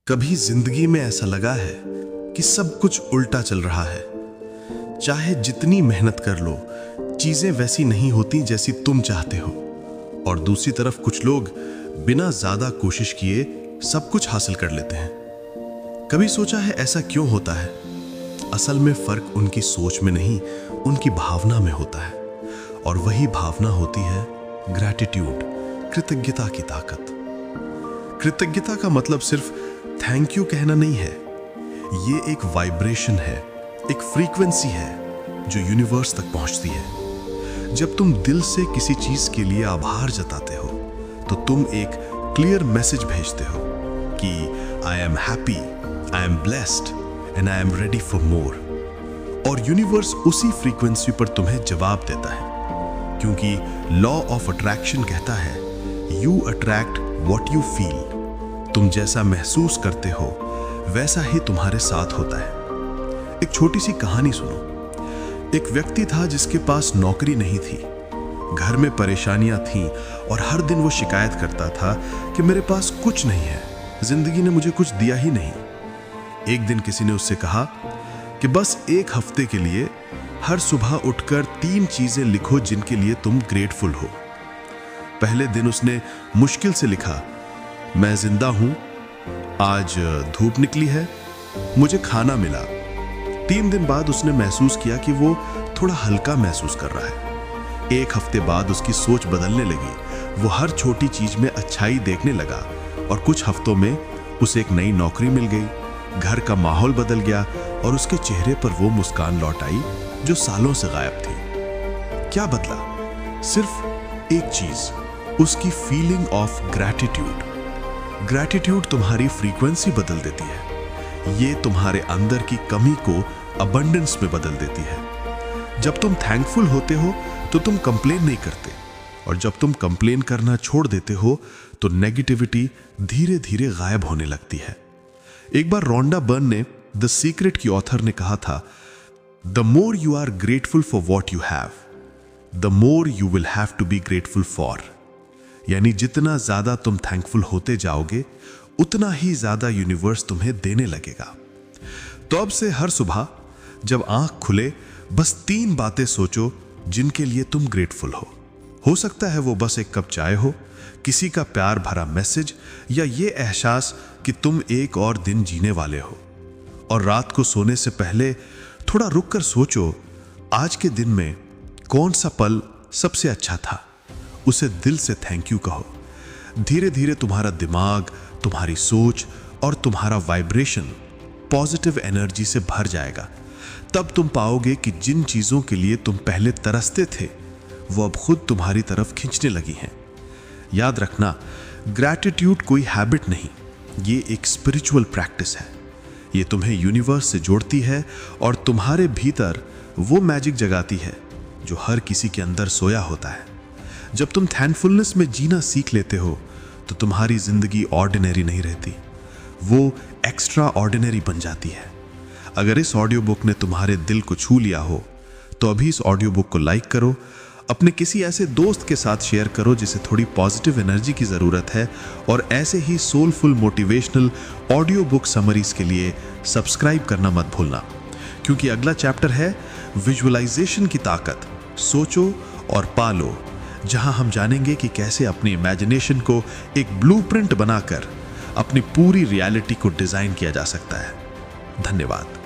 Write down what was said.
कभी जिंदगी में ऐसा लगा है कि सब कुछ उल्टा चल रहा है। चाहे जितनी मेहनत कर लो, चीजें वैसी नहीं होती जैसी तुम चाहते हो। और दूसरी तरफ कुछ लोग बिना ज्यादा कोशिश किए सब कुछ हासिल कर लेते हैं। कभी सोचा है ऐसा क्यों होता है? असल में फर्क उनकी सोच में नहीं, उनकी भावना में होता है। और वही भावना होती है ग्रैटिट्यूड, कृतज्ञता की ताकत। कृतज्ञता का मतलब सिर्फ थैंक यू कहना नहीं है। ये एक वाइब्रेशन है, एक फ्रीक्वेंसी है जो यूनिवर्स तक पहुंचती है। जब तुम दिल से किसी चीज के लिए आभार जताते हो तो तुम एक क्लियर मैसेज भेजते हो कि I am happy, I am blessed and I am ready for more. और यूनिवर्स उसी फ्रीक्वेंसी पर तुम्हें जवाब देता है, क्योंकि लॉ ऑफ अट्रैक्शन कहता है you attract what you feel. तुम जैसा महसूस करते हो वैसा ही तुम्हारे साथ होता है। एक छोटी सी कहानी सुनो। एक व्यक्ति था जिसके पास नौकरी नहीं थी, घर में परेशानियां थीं और हर दिन वो शिकायत करता था कि मेरे पास कुछ नहीं है, जिंदगी ने मुझे कुछ दिया ही नहीं। एक दिन किसी ने उससे कहा कि बस एक हफ्ते के लिए हर सुबह उठकर 3 चीजें लिखो जिनके लिए तुम ग्रेटफुल हो। पहले दिन उसने मुश्किल से लिखा, मैं जिंदा हूं, आज धूप निकली है, मुझे खाना मिला। 3 दिन बाद उसने महसूस किया कि वो थोड़ा हल्का महसूस कर रहा है। एक हफ्ते बाद उसकी सोच बदलने लगी। वो हर छोटी चीज में अच्छाई देखने लगा और कुछ हफ्तों में उसे एक नई नौकरी मिल गई। घर का माहौल बदल गया और उसके चेहरे पर वो मुस्कान लौट आई जो सालों से गायब थी। क्या बदला? सिर्फ एक चीज, उसकी फीलिंग ऑफ ग्रैटिट्यूड। ग्रैटिट्यूड तुम्हारी फ्रीक्वेंसी बदल देती है। ये तुम्हारे अंदर की कमी को अबंडेंस में बदल देती है। जब तुम थैंकफुल होते हो तो तुम कंप्लेन नहीं करते, और जब तुम कंप्लेन करना छोड़ देते हो तो नेगेटिविटी धीरे धीरे गायब होने लगती है। एक बार रोंडा बर्न ने द सीक्रेट की ऑथर ने कहा था, the more you are grateful for what you have, the more you will have to be grateful for. यानी जितना ज्यादा तुम थैंकफुल होते जाओगे उतना ही ज्यादा यूनिवर्स तुम्हें देने लगेगा। तो अब से हर सुबह जब आंख खुले बस 3 बातें सोचो जिनके लिए तुम ग्रेटफुल हो सकता है वो बस एक कप चाय हो, किसी का प्यार भरा मैसेज, या ये एहसास कि तुम एक और दिन जीने वाले हो। और रात को सोने से पहले थोड़ा रुक कर सोचो, आज के दिन में कौन सा पल सबसे अच्छा था, उसे दिल से थैंक यू कहो। धीरे धीरे तुम्हारा दिमाग, तुम्हारी सोच और तुम्हारा वाइब्रेशन पॉजिटिव एनर्जी से भर जाएगा। तब तुम पाओगे कि जिन चीजों के लिए तुम पहले तरसते थे वो अब खुद तुम्हारी तरफ खींचने लगी हैं। याद रखना, ग्रैटिट्यूड कोई हैबिट नहीं, ये एक स्पिरिचुअल प्रैक्टिस है। ये तुम्हें यूनिवर्स से जोड़ती है और तुम्हारे भीतर वो मैजिक जगाती है जो हर किसी के अंदर सोया होता है। जब तुम थैंकफुलनेस में जीना सीख लेते हो तो तुम्हारी जिंदगी ऑर्डिनरी नहीं रहती, वो एक्स्ट्रा ऑर्डिनरी बन जाती है। अगर इस ऑडियो बुक ने तुम्हारे दिल को छू लिया हो तो अभी इस ऑडियो बुक को लाइक करो, अपने किसी ऐसे दोस्त के साथ शेयर करो जिसे थोड़ी पॉजिटिव एनर्जी की ज़रूरत है। और ऐसे ही soulful motivational audio book summaries के लिए सब्सक्राइब करना मत भूलना, क्योंकि अगला चैप्टर है विजुअलाइजेशन की ताकत। सोचो और पालो, जहां हम जानेंगे कि कैसे अपनी इमेजिनेशन को एक ब्लूप्रिंट बनाकर अपनी पूरी रियलिटी को डिजाइन किया जा सकता है। धन्यवाद।